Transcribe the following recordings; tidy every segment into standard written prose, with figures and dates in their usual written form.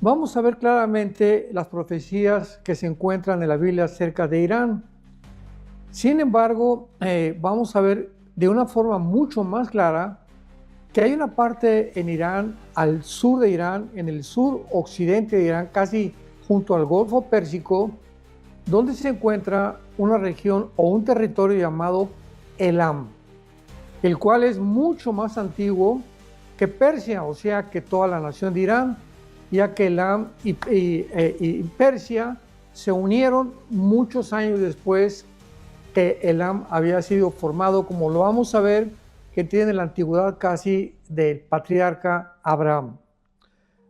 Vamos a ver claramente las profecías que se encuentran en la Biblia acerca de Irán. Sin embargo, vamos a ver de una forma mucho más clara que hay una parte en Irán, al sur de Irán, en el sur occidente de Irán, casi junto al Golfo Pérsico, donde se encuentra una región o un territorio llamado Elam, el cual es mucho más antiguo que Persia, o sea que toda la nación de Irán, ya que Elam y Persia se unieron muchos años después que Elam había sido formado, como lo vamos a ver, que tiene la antigüedad casi del patriarca Abraham.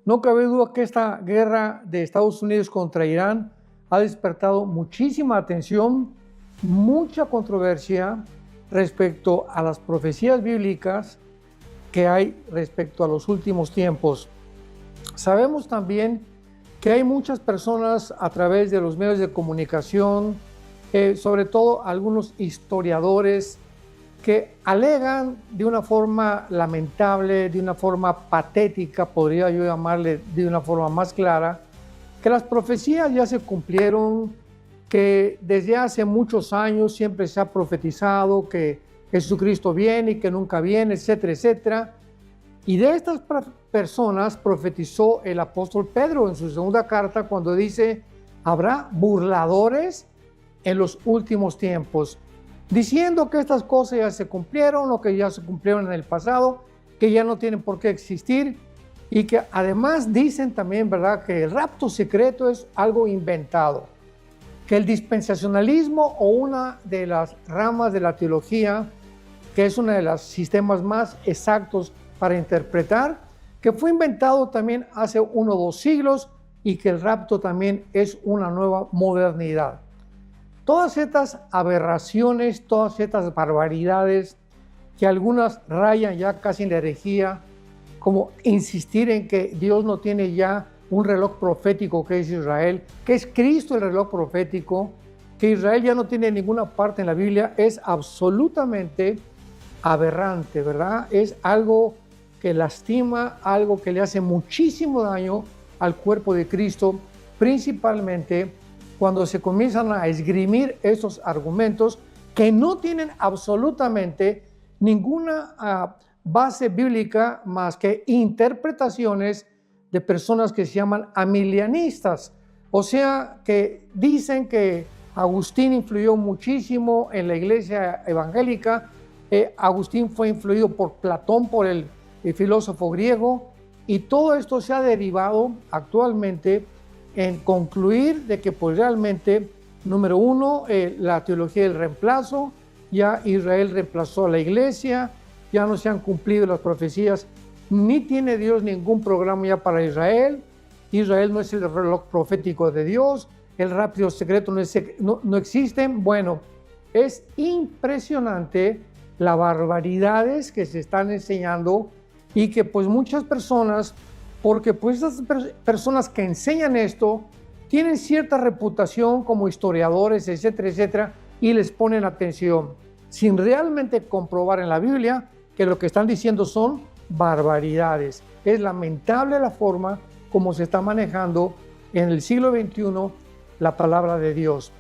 No cabe duda que esta guerra de Estados Unidos contra Irán ha despertado muchísima atención, mucha controversia respecto a las profecías bíblicas que hay respecto a los últimos tiempos. Sabemos también que hay muchas personas a través de los medios de comunicación, sobre todo algunos historiadores, que alegan de una forma lamentable, de una forma patética, podría yo llamarle de una forma más clara, que las profecías ya se cumplieron, que desde hace muchos años siempre se ha profetizado que Jesucristo viene y que nunca viene, etcétera, etcétera. Y de estas personas profetizó el apóstol Pedro en su segunda carta cuando dice: habrá burladores en los últimos tiempos, diciendo que estas cosas ya se cumplieron o que ya se cumplieron en el pasado, que ya no tienen por qué existir, y que además dicen también, ¿verdad?, que el rapto secreto es algo inventado, que el dispensacionalismo, o una de las ramas de la teología, que es uno de los sistemas más exactos para interpretar, que fue inventado también hace 1 o 2 siglos, y que el rapto también es una nueva modernidad. Todas estas aberraciones, todas estas barbaridades, que algunas rayan ya casi en la herejía, como insistir en que Dios no tiene ya un reloj profético que es Israel, que es Cristo el reloj profético, que Israel ya no tiene ninguna parte en la Biblia, es absolutamente aberrante, ¿verdad? Es algo que lastima, algo que le hace muchísimo daño al cuerpo de Cristo, principalmente cuando se comienzan a esgrimir esos argumentos que no tienen absolutamente ninguna base bíblica más que interpretaciones de personas que se llaman amilianistas, o sea, que dicen que Agustín influyó muchísimo en la iglesia evangélica. Agustín fue influido por Platón, por el filósofo griego, y todo esto se ha derivado actualmente en concluir de que pues realmente, número uno, la teología del reemplazo, ya Israel reemplazó a la iglesia, ya no se han cumplido las profecías, ni tiene Dios ningún programa ya para Israel, Israel no es el reloj profético de Dios, el rapto secreto no existe. Bueno, es impresionante las barbaridades que se están enseñando, y que pues muchas personas, porque pues esas personas que enseñan esto tienen cierta reputación como historiadores, etcétera, etcétera, y les ponen atención, sin realmente comprobar en la Biblia que lo que están diciendo son barbaridades. Es lamentable la forma como se está manejando en el siglo XXI la palabra de Dios.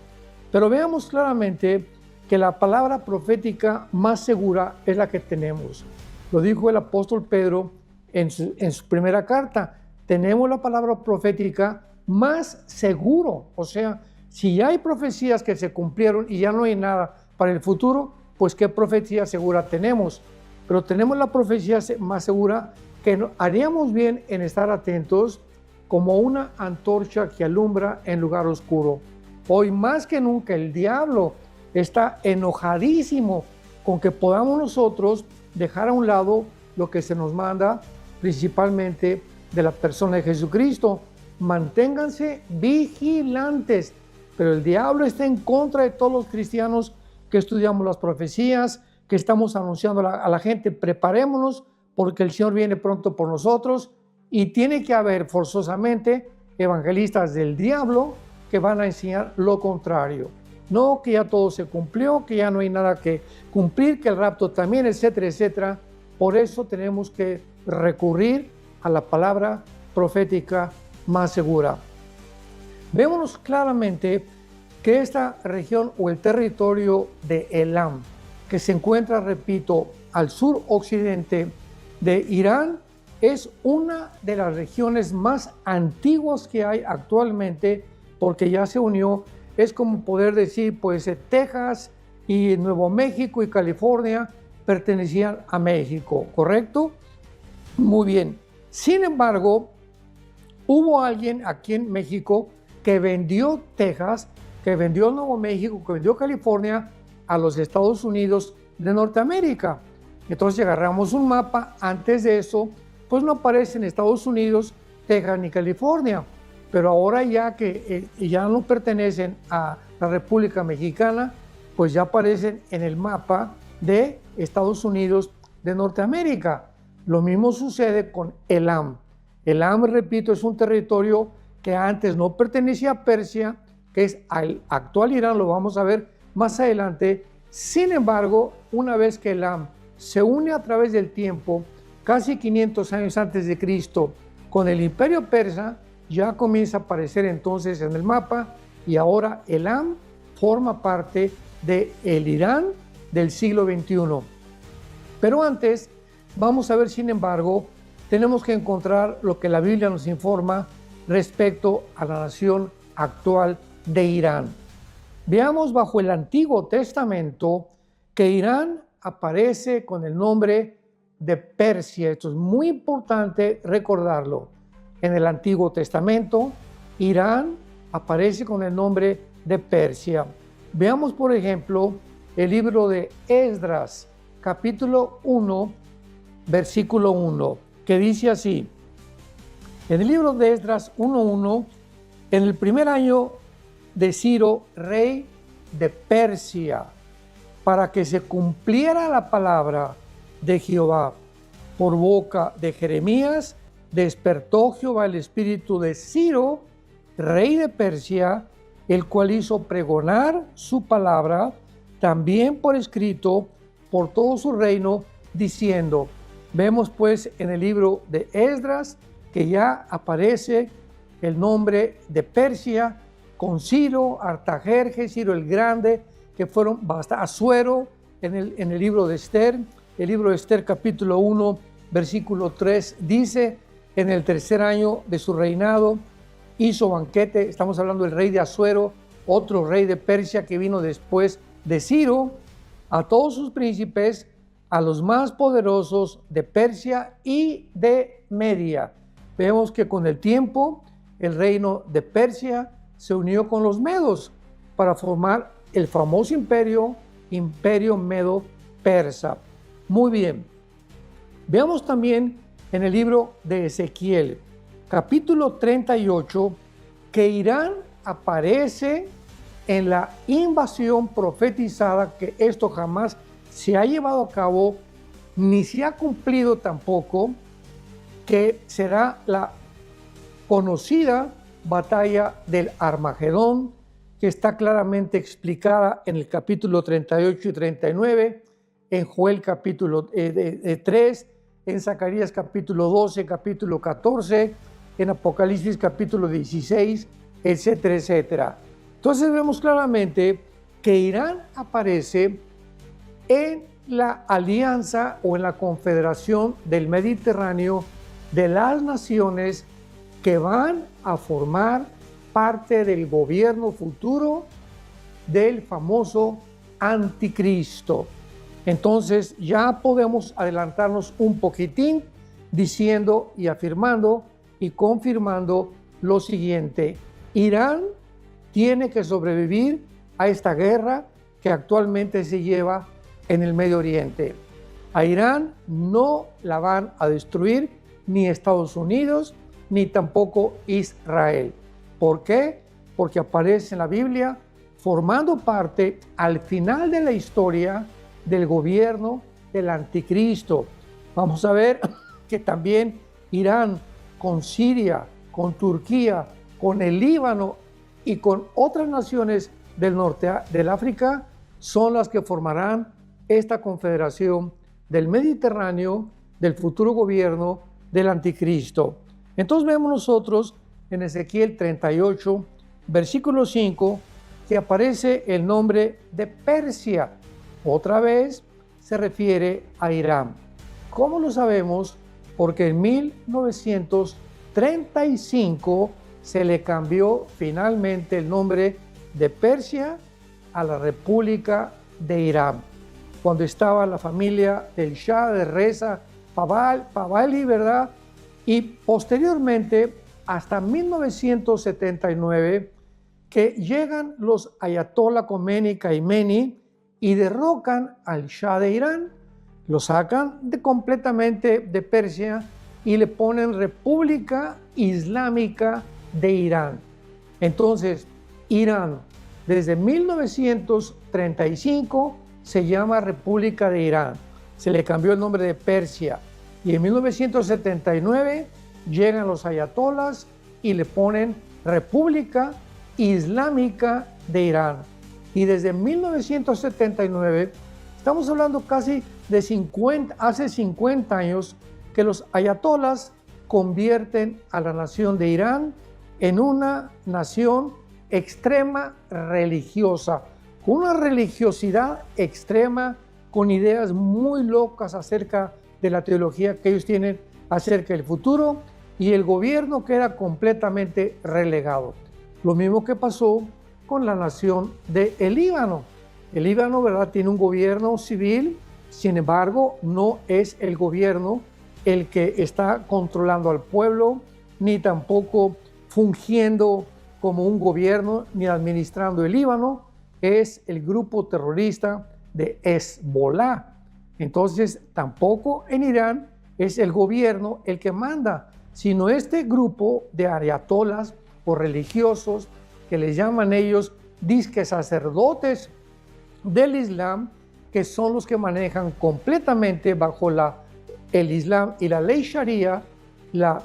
Pero veamos claramente que la palabra profética más segura es la que tenemos. Lo dijo el apóstol Pedro en su primera carta. Tenemos la palabra profética más seguro. O sea, si ya hay profecías que se cumplieron y ya no hay nada para el futuro, pues ¿qué profecía segura tenemos? Pero tenemos la profecía más segura, que haríamos bien en estar atentos como una antorcha que alumbra en lugar oscuro. Hoy más que nunca el diablo está enojadísimo con que podamos nosotros dejar a un lado lo que se nos manda, principalmente de la persona de Jesucristo. Manténganse vigilantes, pero el diablo está en contra de todos los cristianos que estudiamos las profecías, que estamos anunciando a la gente: preparémonos porque el Señor viene pronto por nosotros. Y tiene que haber forzosamente evangelistas del diablo que van a enseñar lo contrario. No, que ya todo se cumplió, que ya no hay nada que cumplir, que el rapto también, etcétera, etcétera. Por eso tenemos que recurrir a la palabra profética más segura. Vemos claramente que esta región o el territorio de Elam, que se encuentra, repito, al sur occidente de Irán, es una de las regiones más antiguas que hay actualmente, porque ya se unió. Es como poder decir, pues Texas y Nuevo México y California pertenecían a México, ¿correcto? Muy bien. Sin embargo, hubo alguien aquí en México que vendió Texas, que vendió Nuevo México, que vendió California a los Estados Unidos de Norteamérica. Entonces, si agarramos un mapa, antes de eso, pues no aparecen Estados Unidos, Texas ni California. Pero ahora ya que ya no pertenecen a la República Mexicana, pues ya aparecen en el mapa de Estados Unidos de Norteamérica. Lo mismo sucede con Elam. Elam, repito, es un territorio que antes no pertenecía a Persia, que es al actual Irán, lo vamos a ver más adelante. Sin embargo, una vez que Elam se une a través del tiempo, casi 500 años antes de Cristo, con el imperio persa, ya comienza a aparecer entonces en el mapa, y ahora Elam forma parte del Irán del siglo XXI. Pero antes, vamos a ver, sin embargo, tenemos que encontrar lo que la Biblia nos informa respecto a la nación actual de Irán. Veamos bajo el Antiguo Testamento que Irán aparece con el nombre de Persia. Esto es muy importante recordarlo. En el Antiguo Testamento, Irán aparece con el nombre de Persia. Veamos, por ejemplo, el libro de Esdras, capítulo 1, versículo 1, que dice así: en el libro de Esdras 1:1, en el primer año de Ciro, rey de Persia, para que se cumpliera la palabra de Jehová por boca de Jeremías, despertó Jehová el espíritu de Ciro, rey de Persia, el cual hizo pregonar su palabra, también por escrito, por todo su reino, diciendo. Vemos pues en el libro de Esdras que ya aparece el nombre de Persia con Ciro, Artajerjes, Ciro el Grande, que fueron bastante, Asuero en el libro de Esther. El libro de Esther capítulo 1, versículo 3 dice: en el tercer año de su reinado hizo banquete. Estamos hablando del rey de Asuero, otro rey de Persia que vino después de Ciro, a todos sus príncipes, a los más poderosos de Persia y de Media. Vemos que con el tiempo el reino de Persia se unió con los medos para formar el famoso imperio medo-persa. Muy bien. Veamos también en el libro de Ezequiel, capítulo 38, que Irán aparece en la invasión profetizada, que esto jamás se ha llevado a cabo, ni se ha cumplido tampoco, que será la conocida batalla del Armagedón, que está claramente explicada en el capítulo 38 y 39, en Joel capítulo 3, en Zacarías capítulo 12, capítulo 14, en Apocalipsis capítulo 16, etcétera, etcétera. Entonces vemos claramente que Irán aparece en la alianza o en la confederación del Mediterráneo de las naciones que van a formar parte del gobierno futuro del famoso anticristo. Entonces ya podemos adelantarnos un poquitín diciendo y afirmando y confirmando lo siguiente: Irán tiene que sobrevivir a esta guerra que actualmente se lleva en el Medio Oriente. A Irán no la van a destruir ni Estados Unidos ni tampoco Israel. ¿Por qué? Porque aparece en la Biblia formando parte al final de la historia del gobierno del anticristo. Vamos a ver que también Irán con Siria, con Turquía, con el Líbano y con otras naciones del norte del África son las que formarán esta confederación del Mediterráneo, del futuro gobierno del anticristo. Entonces vemos nosotros en Ezequiel 38, versículo 5, que aparece el nombre de Persia. Otra vez se refiere a Irán. ¿Cómo lo sabemos? Porque en 1935 se le cambió finalmente el nombre de Persia a la República de Irán, cuando estaba la familia del Shah de Reza Pahlavi, ¿verdad? Y posteriormente, hasta 1979, que llegan los Ayatollah Khomeini y derrocan al Shah de Irán, lo sacan completamente de Persia y le ponen República Islámica de Irán. Entonces, Irán, desde 1935, se llama República de Irán. Se le cambió el nombre de Persia. Y en 1979 llegan los ayatolás y le ponen República Islámica de Irán. Y desde 1979, estamos hablando casi de hace 50 años, que los ayatolás convierten a la nación de Irán en una nación extrema religiosa, con una religiosidad extrema, con ideas muy locas acerca de la teología que ellos tienen acerca del futuro, y el gobierno queda completamente relegado. Lo mismo que pasó con la nación del Líbano. El Líbano, ¿verdad?, tiene un gobierno civil, sin embargo, no es el gobierno el que está controlando al pueblo, ni tampoco fungiendo como un gobierno, ni administrando el Líbano. Es el grupo terrorista de Hezbollah. Entonces, tampoco en Irán es el gobierno el que manda, sino este grupo de ayatolás o religiosos, que les llaman ellos disque sacerdotes del Islam, que son los que manejan completamente bajo el Islam y la ley Sharia la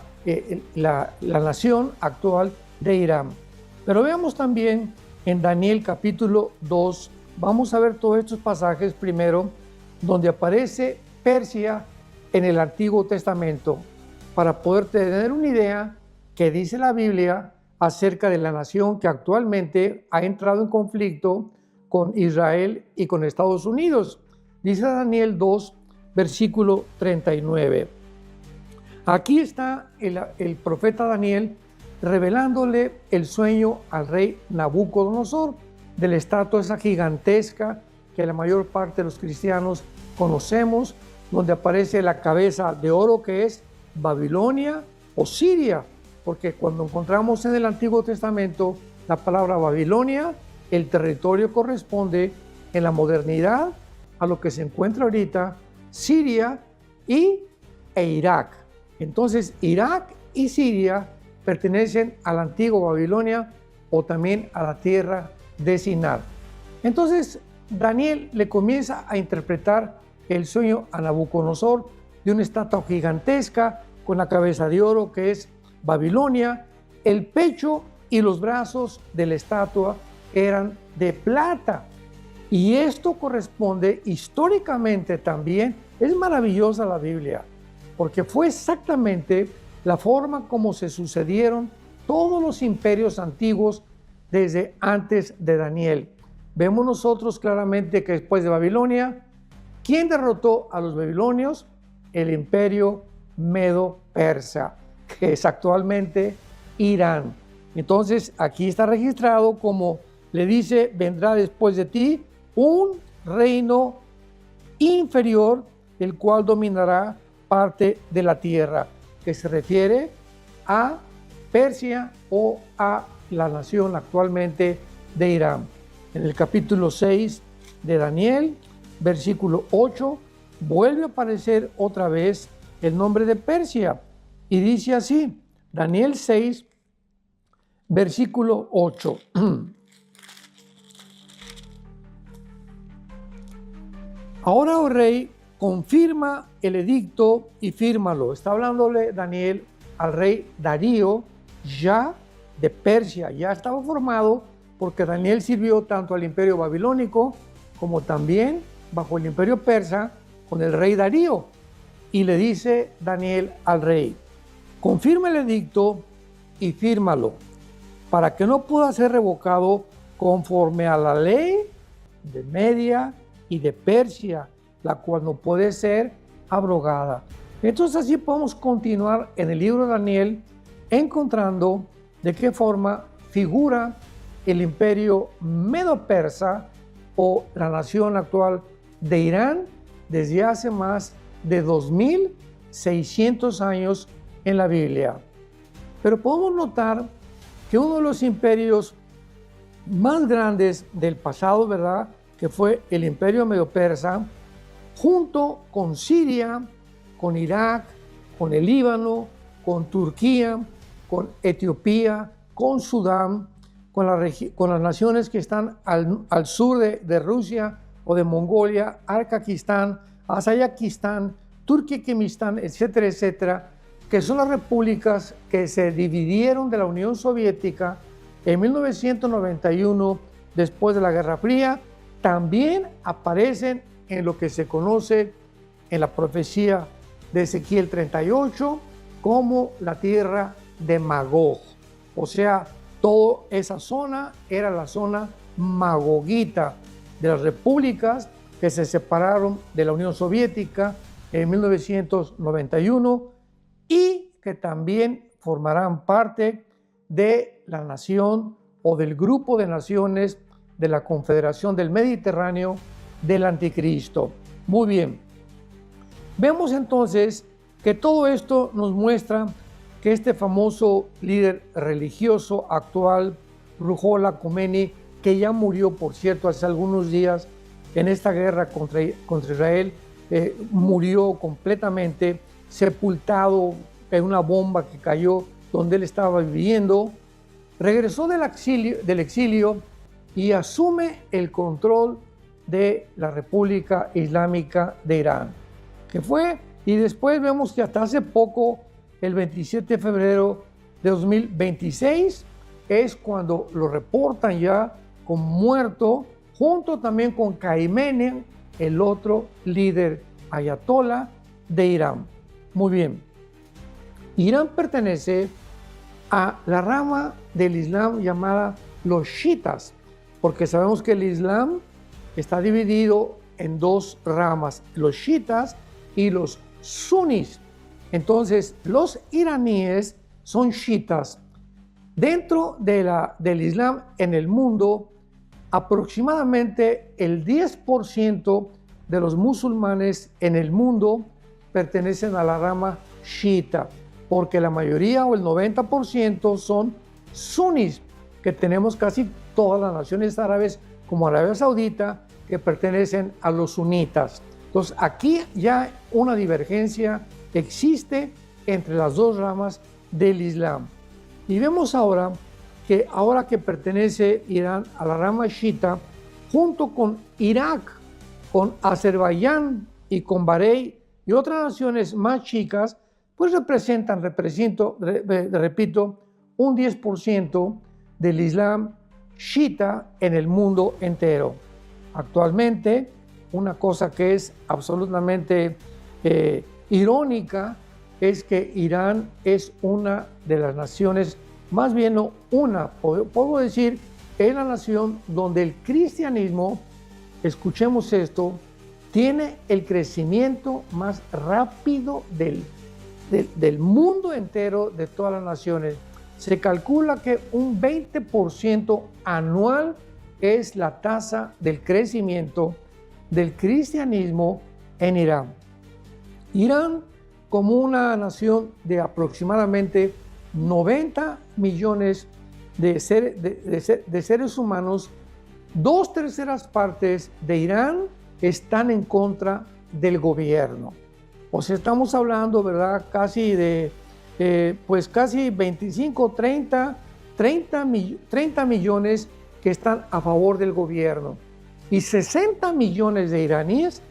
nación actual de Irán. Pero veamos también en Daniel capítulo 2, vamos a ver todos estos pasajes primero, donde aparece Persia en el Antiguo Testamento, para poder tener una idea que dice la Biblia acerca de la nación que actualmente ha entrado en conflicto con Israel y con Estados Unidos. Dice Daniel 2, versículo 39. Aquí está el profeta Daniel revelándole el sueño al rey Nabucodonosor de la estatua esa gigantesca que la mayor parte de los cristianos conocemos, donde aparece la cabeza de oro que es Babilonia o Siria, porque cuando encontramos en el Antiguo Testamento la palabra Babilonia, el territorio corresponde en la modernidad a lo que se encuentra ahorita Siria e Irak. Entonces, Irak y Siria pertenecen a la antigua Babilonia o también a la tierra de Sinar. Entonces, Daniel le comienza a interpretar el sueño a Nabucodonosor de una estatua gigantesca con la cabeza de oro que es Babilonia. El pecho y los brazos de la estatua eran de plata. Y esto corresponde históricamente también. Es maravillosa la Biblia, porque fue exactamente la forma como se sucedieron todos los imperios antiguos desde antes de Daniel. Vemos nosotros claramente que después de Babilonia, ¿quién derrotó a los babilonios? El imperio medo-persa, que es actualmente Irán. Entonces, aquí está registrado como le dice, vendrá después de ti un reino inferior, el cual dominará parte de la tierra, que se refiere a Persia o a la nación actualmente de Irán. En el capítulo 6 de Daniel, versículo 8, vuelve a aparecer otra vez el nombre de Persia y dice así, Daniel 6, versículo 8. Ahora, oh rey, confirma el edicto y fírmalo. Está hablándole Daniel al rey Darío, ya de Persia. Ya estaba formado porque Daniel sirvió tanto al imperio babilónico como también bajo el imperio persa con el rey Darío. Y le dice Daniel al rey, confirma el edicto y fírmalo, para que no pueda ser revocado conforme a la ley de Media y de Persia, la cual no puede ser abrogada. Entonces así podemos continuar en el libro de Daniel, encontrando de qué forma figura el imperio medo-persa o la nación actual de Irán desde hace más de 2600 años en la Biblia. Pero podemos notar que uno de los imperios más grandes del pasado, ¿verdad?, que fue el imperio medo-persa, junto con Siria, con Irak, con el Líbano, con Turquía, con Etiopía, con Sudán, con las naciones que están al sur de Rusia o de Mongolia, Arcaquistán, Azayakistán, Turkmenistán, etcétera, etcétera, que son las repúblicas que se dividieron de la Unión Soviética en 1991, después de la Guerra Fría, también aparecen en lo que se conoce en la profecía de Ezequiel 38 como la tierra de Magog. O sea, toda esa zona era la zona magogita de las repúblicas que se separaron de la Unión Soviética en 1991 y que también formarán parte de la nación o del grupo de naciones de la Confederación del Mediterráneo del Anticristo. Muy bien. Vemos entonces que todo esto nos muestra que este famoso líder religioso actual, Ruhollah Khomeini, que ya murió, por cierto, hace algunos días en esta guerra contra Israel, murió completamente sepultado en una bomba que cayó donde él estaba viviendo, regresó del exilio y asume el control de la República Islámica de Irán, que fue, y después vemos que hasta hace poco, el 27 de febrero de 2026, es cuando lo reportan ya como muerto, junto también con Khamenei, el otro líder ayatolá de Irán. Muy bien. Irán pertenece a la rama del Islam llamada los chiitas, porque sabemos que el Islam está dividido en dos ramas, los chiitas y los sunís. Entonces, los iraníes son chiitas. Dentro del Islam en el mundo, aproximadamente el 10% de los musulmanes en el mundo pertenecen a la rama chiita, porque la mayoría o el 90% son sunís, que tenemos casi todas las naciones árabes, como Arabia Saudita, que pertenecen a los sunitas. Entonces, aquí ya una divergencia existe entre las dos ramas del Islam. Y vemos ahora que pertenece Irán a la rama chiita, junto con Irak, con Azerbaiyán y con Bahrein y otras naciones más chicas, pues repito, un 10% del Islam chiita en el mundo entero. Actualmente, una cosa que es absolutamente irónica es que Irán es una de las naciones, más bien no una, puedo decir, es la nación donde el cristianismo, escuchemos esto, tiene el crecimiento más rápido del mundo entero, de todas las naciones. Se calcula que un 20% anual es la tasa del crecimiento del cristianismo en Irán. Irán, como una nación de aproximadamente 90 millones de seres humanos, 2/3 partes de Irán están en contra del gobierno. O sea, estamos hablando, ¿verdad?, casi de, casi 25, 30 millones que están a favor del gobierno. Y 60 millones de iraníes,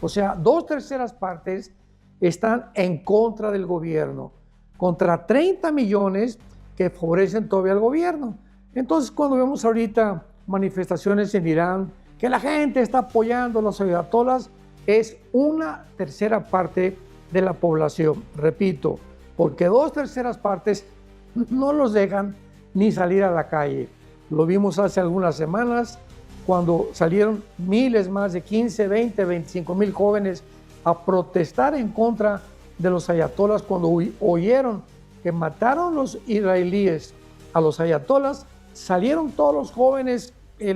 o sea, 2/3 partes están en contra del gobierno, contra 30 millones que favorecen todavía al gobierno. Entonces, cuando vemos ahorita manifestaciones en Irán, que la gente está apoyando a los ayatolás, es 1/3 parte de la población. Repito, porque 2/3 no los dejan ni salir a la calle. Lo vimos hace algunas semanas cuando salieron miles, más de 15, 20, 25 mil jóvenes a protestar en contra de los ayatolas cuando oyeron que mataron los israelíes a los ayatolas. Salieron todos los jóvenes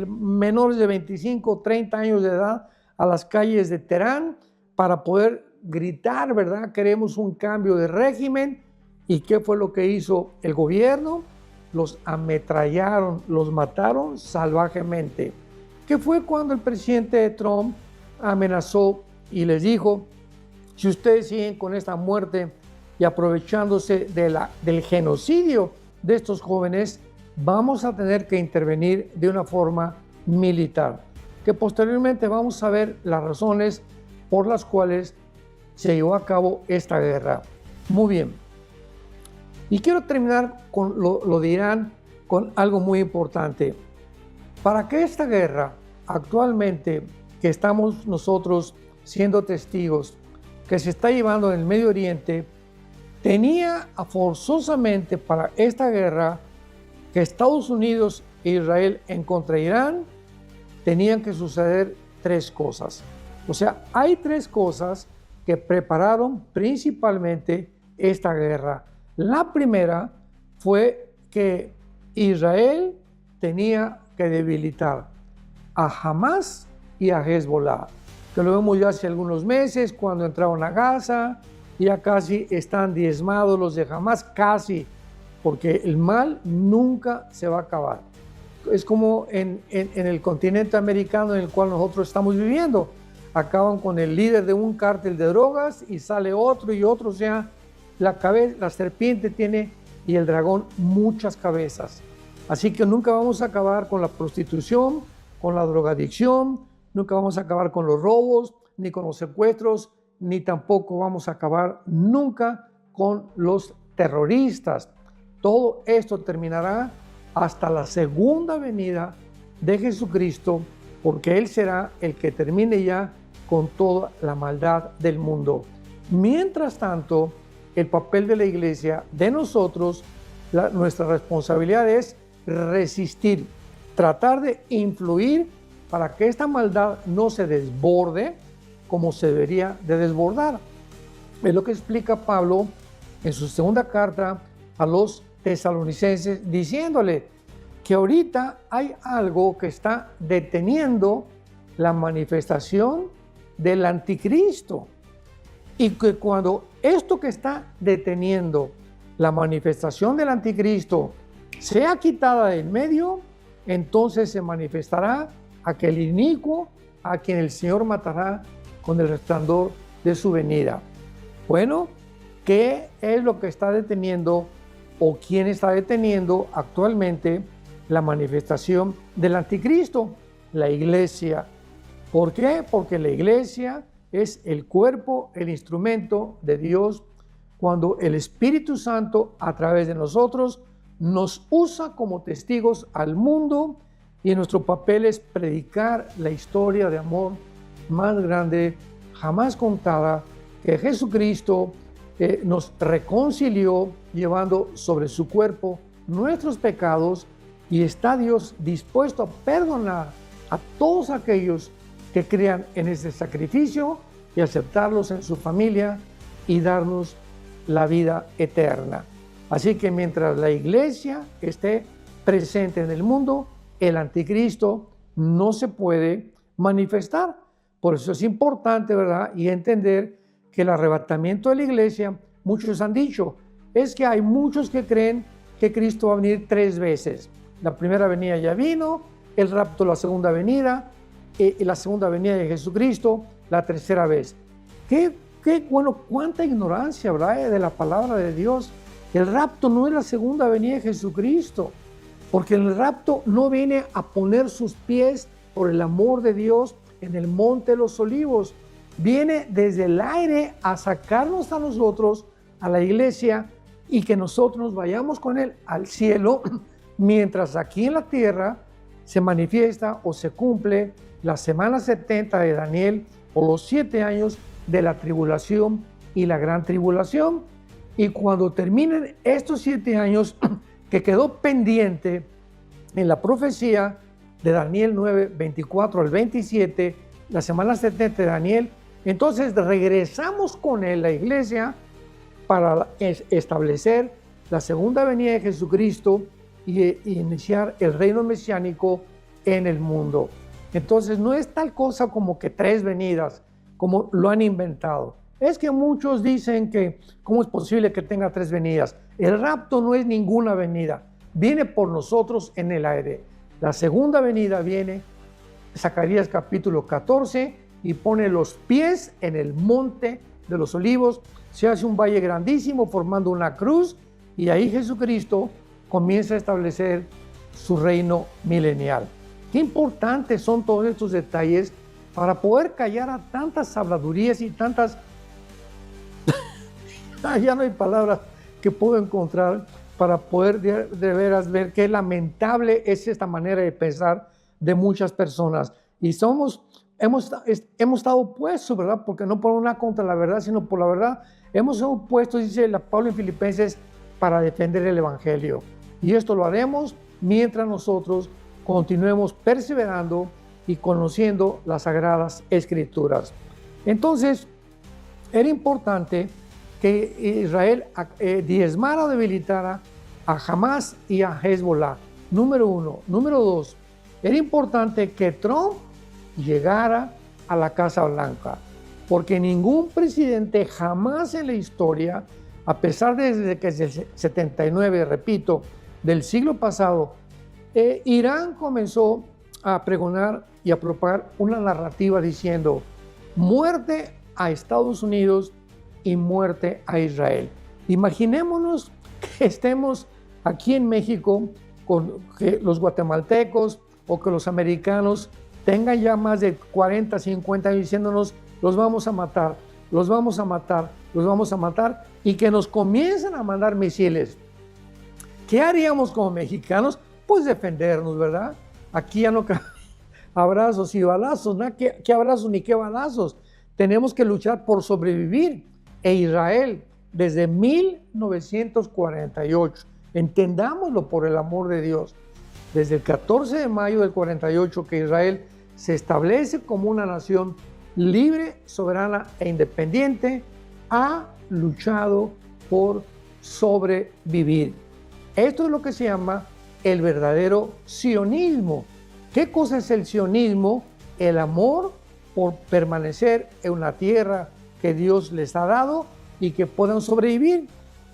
menores de 25, 30 años de edad a las calles de Teherán para poder gritar, ¿verdad? Queremos un cambio de régimen. ¿Y qué fue lo que hizo el gobierno? Los ametrallaron, los mataron salvajemente. Que fue cuando el presidente Trump amenazó y les dijo: si ustedes siguen con esta muerte y aprovechándose del genocidio de estos jóvenes, vamos a tener que intervenir de una forma militar. Que posteriormente vamos a ver las razones por las cuales se llevó a cabo esta guerra. Muy bien. Y quiero terminar con lo de Irán con algo muy importante. Para que esta guerra actualmente que estamos nosotros siendo testigos, que se está llevando en el Medio Oriente, tenía forzosamente para esta guerra que Estados Unidos e Israel en contra de Irán tenían que suceder 3 cosas. O sea, hay 3 cosas que prepararon principalmente esta guerra. La primera fue que Israel tenía que debilitar a Hamas y a Hezbollah, que lo vemos ya hace algunos meses cuando entraron a Gaza. Ya casi están diezmados los de Hamas, casi, porque el mal nunca se va a acabar. Es como en el continente americano en el cual nosotros estamos viviendo. Acaban con el líder de un cártel de drogas y sale otro y otro. O sea, la serpiente tiene y el dragón muchas cabezas. Así que nunca vamos a acabar con la prostitución, con la drogadicción, nunca vamos a acabar con los robos, ni con los secuestros, ni tampoco vamos a acabar nunca con los terroristas. Todo esto terminará hasta la segunda venida de Jesucristo, porque Él será el que termine ya con toda la maldad del mundo. Mientras tanto, el papel de la iglesia, de nosotros, nuestra responsabilidad es resistir, tratar de influir para que esta maldad no se desborde como se debería de desbordar. Es lo que explica Pablo en su segunda carta a los tesalonicenses, diciéndole que ahorita hay algo que está deteniendo la manifestación del anticristo, y que cuando esto que está deteniendo la manifestación del anticristo sea quitada del medio, entonces se manifestará aquel inicuo a quien el Señor matará con el resplandor de su venida. Bueno, ¿qué es lo que está deteniendo o quién está deteniendo actualmente la manifestación del anticristo? La iglesia. ¿Por qué? Porque la iglesia es el cuerpo, el instrumento de Dios, cuando el Espíritu Santo a través de nosotros nos usa como testigos al mundo, y nuestro papel es predicar la historia de amor más grande jamás contada, que Jesucristo nos reconcilió llevando sobre su cuerpo nuestros pecados, y está Dios dispuesto a perdonar a todos aquellos que crean en ese sacrificio y aceptarlos en su familia y darnos la vida eterna. Así que mientras la iglesia esté presente en el mundo, el anticristo no se puede manifestar. Por eso es importante, ¿verdad?, y entender que el arrebatamiento de la iglesia, muchos han dicho, es que hay muchos que creen que Cristo va a venir 3 veces. La primera venida ya vino, el rapto la segunda venida, la segunda venida de Jesucristo la tercera vez. Bueno, cuánta ignorancia, ¿verdad?, de la palabra de Dios. El rapto no es la segunda venida de Jesucristo, porque el rapto no viene a poner sus pies por el amor de Dios en el monte de los olivos. Viene desde el aire a sacarnos a nosotros, a la iglesia, y que nosotros nos vayamos con Él al cielo, mientras aquí en la tierra se manifiesta o se cumple la semana 70 de Daniel, o los 7 años de la tribulación y la gran tribulación. Y cuando terminen estos 7 años que quedó pendiente en la profecía de Daniel 9, 24 al 27, la semana 70 de Daniel, entonces regresamos con él, la iglesia, para establecer la segunda venida de Jesucristo y iniciar el reino mesiánico en el mundo. Entonces no es tal cosa como que 3 venidas, como lo han inventado. Es que muchos dicen que ¿cómo es posible que tenga 3 venidas? El rapto no es ninguna venida, viene por nosotros en el aire. La segunda venida viene, Zacarías capítulo 14, y pone los pies en el monte de los olivos, se hace un valle grandísimo formando una cruz, y ahí Jesucristo comienza a establecer su reino milenial. Qué importantes son todos estos detalles para poder callar a tantas habladurías y tantas... ya no hay palabras que puedo encontrar para poder de veras ver qué lamentable es esta manera de pensar de muchas personas. Y hemos estado opuestos, ¿verdad? Porque no por una contra la verdad, sino por la verdad. Hemos estado opuestos, dice Pablo en Filipenses, para defender el Evangelio. Y esto lo haremos mientras nosotros continuemos perseverando y conociendo las Sagradas Escrituras. Entonces, era importante que Israel diezmara o debilitara a Hamás y a Hezbollah. Número 1. Número 2. Era importante que Trump llegara a la Casa Blanca, porque ningún presidente jamás en la historia, a pesar de desde que es el 79, repito, del siglo pasado, Irán comenzó a pregonar y a propagar una narrativa diciendo muerte a Estados Unidos y muerte a Israel. Imaginémonos que estemos aquí en México con que los guatemaltecos o que los americanos tengan ya más de 40, 50 años diciéndonos los vamos a matar, los vamos a matar, los vamos a matar, y que nos comiencen a mandar misiles. ¿Qué haríamos como mexicanos? Pues defendernos, ¿verdad? Aquí ya no abrazos y balazos, ¿no? ¿Qué abrazos ni qué balazos? Tenemos que luchar por sobrevivir. E Israel, desde 1948, entendámoslo por el amor de Dios, desde el 14 de mayo del 48 que Israel se establece como una nación libre, soberana e independiente, ha luchado por sobrevivir. Esto es lo que se llama el verdadero sionismo. ¿Qué cosa es el sionismo? El amor por permanecer en una tierra que Dios les ha dado y que puedan sobrevivir.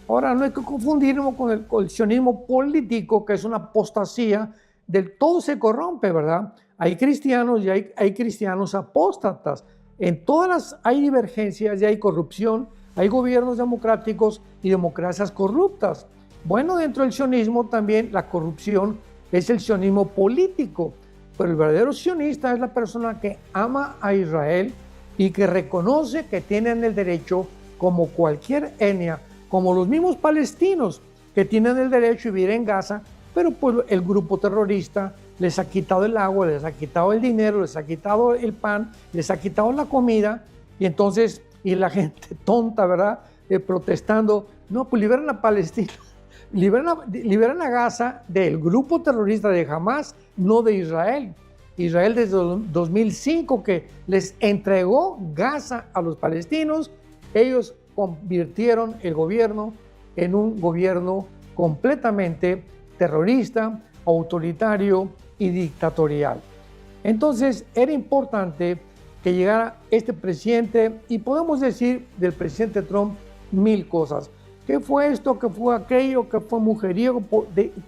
Ahora, no hay que confundirlo con el sionismo político, que es una apostasía, del todo se corrompe, ¿verdad? Hay cristianos y hay cristianos apóstatas. En todas hay divergencias y hay corrupción, hay gobiernos democráticos y democracias corruptas. Bueno, dentro del sionismo también la corrupción es el sionismo político, pero el verdadero sionista es la persona que ama a Israel y que reconoce que tienen el derecho, como cualquier etnia, como los mismos palestinos, que tienen el derecho de vivir en Gaza, pero pues el grupo terrorista les ha quitado el agua, les ha quitado el dinero, les ha quitado el pan, les ha quitado la comida, y entonces, y la gente tonta, ¿verdad? Protestando, no, pues liberan a Palestina. Liberan a Gaza del grupo terrorista de Hamás, no de Israel. Israel desde 2005 que les entregó Gaza a los palestinos, ellos convirtieron el gobierno en un gobierno completamente terrorista, autoritario y dictatorial. Entonces era importante que llegara este presidente, y podemos decir del presidente Trump 1000 cosas. ¿Qué fue esto? ¿Qué fue aquello? ¿Qué fue mujeriego?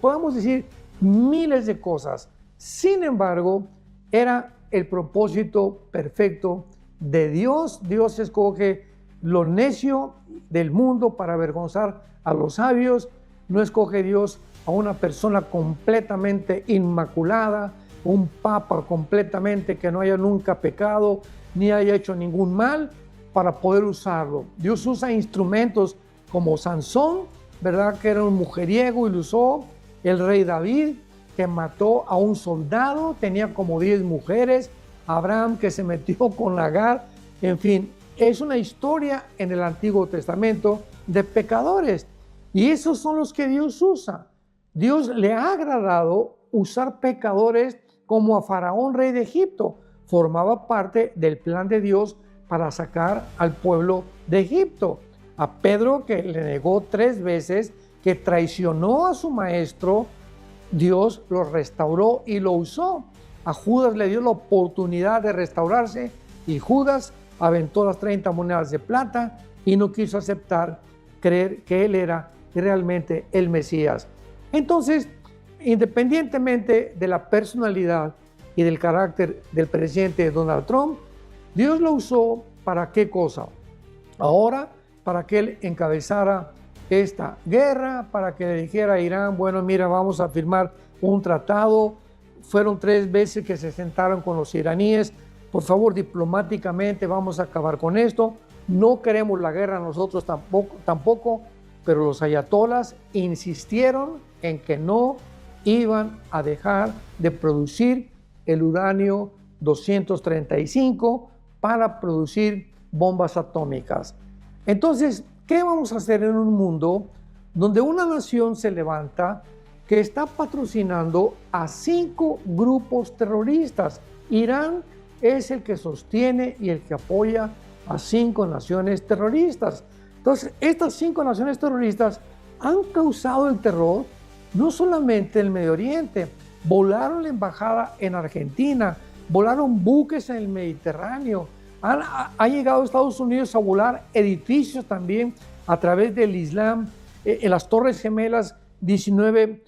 Podemos decir miles de cosas. Sin embargo, era el propósito perfecto de Dios. Dios escoge lo necio del mundo para avergonzar a los sabios. No escoge Dios a una persona completamente inmaculada, un papa completamente que no haya nunca pecado, ni haya hecho ningún mal, para poder usarlo. Dios usa instrumentos como Sansón, ¿verdad? Que era un mujeriego y lo usó. El rey David, que mató a un soldado, tenía como 10 mujeres. Abraham, que se metió con Agar. En fin, es una historia en el Antiguo Testamento de pecadores. Y esos son los que Dios usa. Dios le ha agradado usar pecadores como a Faraón, rey de Egipto. Formaba parte del plan de Dios para sacar al pueblo de Egipto. A Pedro, que le negó 3 veces, que traicionó a su maestro, Dios lo restauró y lo usó. A Judas le dio la oportunidad de restaurarse y Judas aventó las 30 monedas de plata y no quiso aceptar, creer que él era realmente el Mesías. Entonces, independientemente de la personalidad y del carácter del presidente Donald Trump, Dios lo usó ¿para qué cosa? Ahora, para que él encabezara esta guerra, para que le dijera a Irán, bueno, mira, vamos a firmar un tratado. Fueron 3 veces que se sentaron con los iraníes. Por favor, diplomáticamente vamos a acabar con esto. No queremos la guerra nosotros tampoco, pero los ayatolas insistieron en que no iban a dejar de producir el uranio 235 para producir bombas atómicas. Entonces, ¿qué vamos a hacer en un mundo donde una nación se levanta que está patrocinando a 5 grupos terroristas? Irán es el que sostiene y el que apoya a 5 naciones terroristas. Entonces, estas 5 naciones terroristas han causado el terror no solamente en el Medio Oriente, volaron la embajada en Argentina, volaron buques en el Mediterráneo, ha llegado a Estados Unidos a volar edificios también a través del Islam. En las Torres Gemelas, 19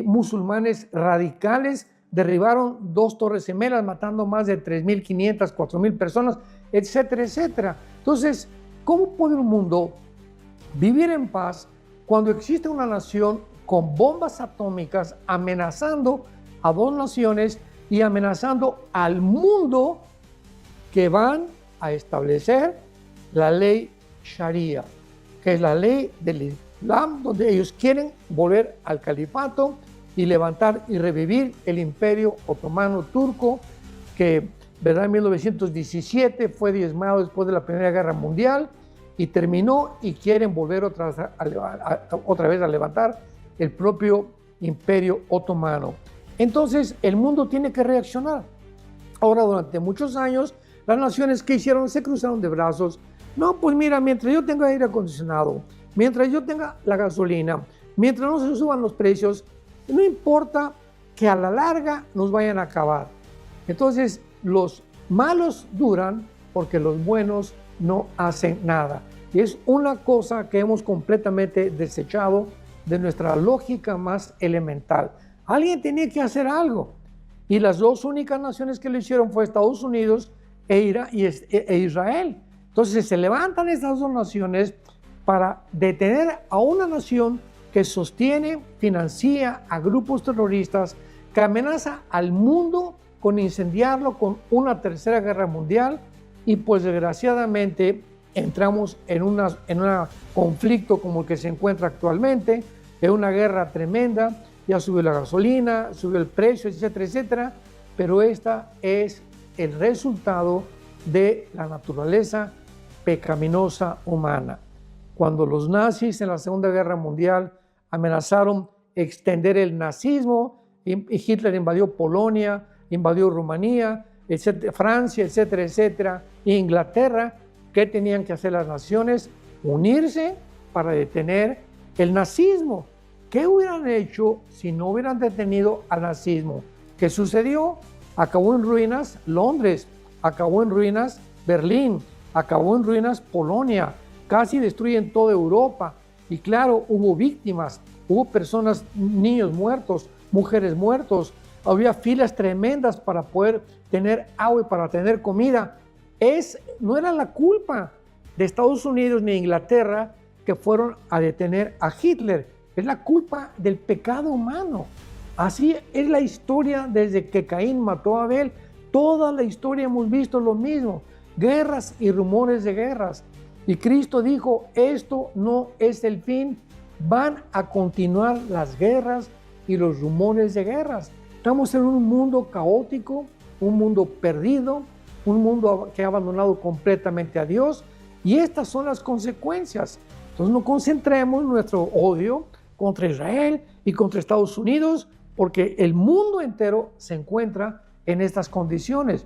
musulmanes radicales derribaron 2 Torres Gemelas, matando más de 3.500, 4.000 personas, etcétera, etcétera. Entonces, ¿cómo puede un mundo vivir en paz cuando existe una nación con bombas atómicas amenazando a 2 naciones y amenazando al mundo que van a establecer la ley Sharia, que es la ley del Islam, donde ellos quieren volver al califato y levantar y revivir el imperio otomano turco, que en 1917 fue diezmado después de la Primera Guerra Mundial y terminó, y quieren volver otra vez a levantar el propio imperio otomano. Entonces el mundo tiene que reaccionar. Ahora, durante muchos años, las naciones que hicieron se cruzaron de brazos. No, pues mira, mientras yo tenga aire acondicionado, mientras yo tenga la gasolina, mientras no se suban los precios, no importa que a la larga nos vayan a acabar. Entonces, los malos duran porque los buenos no hacen nada. Y es una cosa que hemos completamente desechado de nuestra lógica más elemental. Alguien tenía que hacer algo. Y las 2 únicas naciones que lo hicieron fue Estados Unidos e Israel. Entonces se levantan estas 2 naciones para detener a una nación que sostiene, financia a grupos terroristas, que amenaza al mundo con incendiarlo con una 3ª guerra mundial. Y pues desgraciadamente entramos en un conflicto como el que se encuentra actualmente, en una guerra tremenda. Ya subió la gasolina, subió el precio, etcétera, etcétera, pero esta es el resultado de la naturaleza pecaminosa humana. Cuando los nazis en la Segunda Guerra Mundial amenazaron extender el nazismo, y Hitler invadió Polonia, invadió Rumanía, etcétera, Francia, etcétera, etcétera, Inglaterra, ¿qué tenían que hacer las naciones? Unirse para detener el nazismo. ¿Qué hubieran hecho si no hubieran detenido al nazismo? ¿Qué sucedió? Acabó en ruinas Londres, acabó en ruinas Berlín, acabó en ruinas Polonia, casi destruyen toda Europa. Y claro, hubo víctimas, hubo personas, niños muertos, mujeres muertos, había filas tremendas para poder tener agua y para tener comida. No era la culpa de Estados Unidos ni Inglaterra que fueron a detener a Hitler, es la culpa del pecado humano. Así es la historia desde que Caín mató a Abel. Toda la historia hemos visto lo mismo, guerras y rumores de guerras. Y Cristo dijo, esto no es el fin, van a continuar las guerras y los rumores de guerras. Estamos en un mundo caótico, un mundo perdido, un mundo que ha abandonado completamente a Dios, Y estas son las consecuencias. Entonces no concentremos nuestro odio contra Israel y contra Estados Unidos, porque el mundo entero se encuentra en estas condiciones.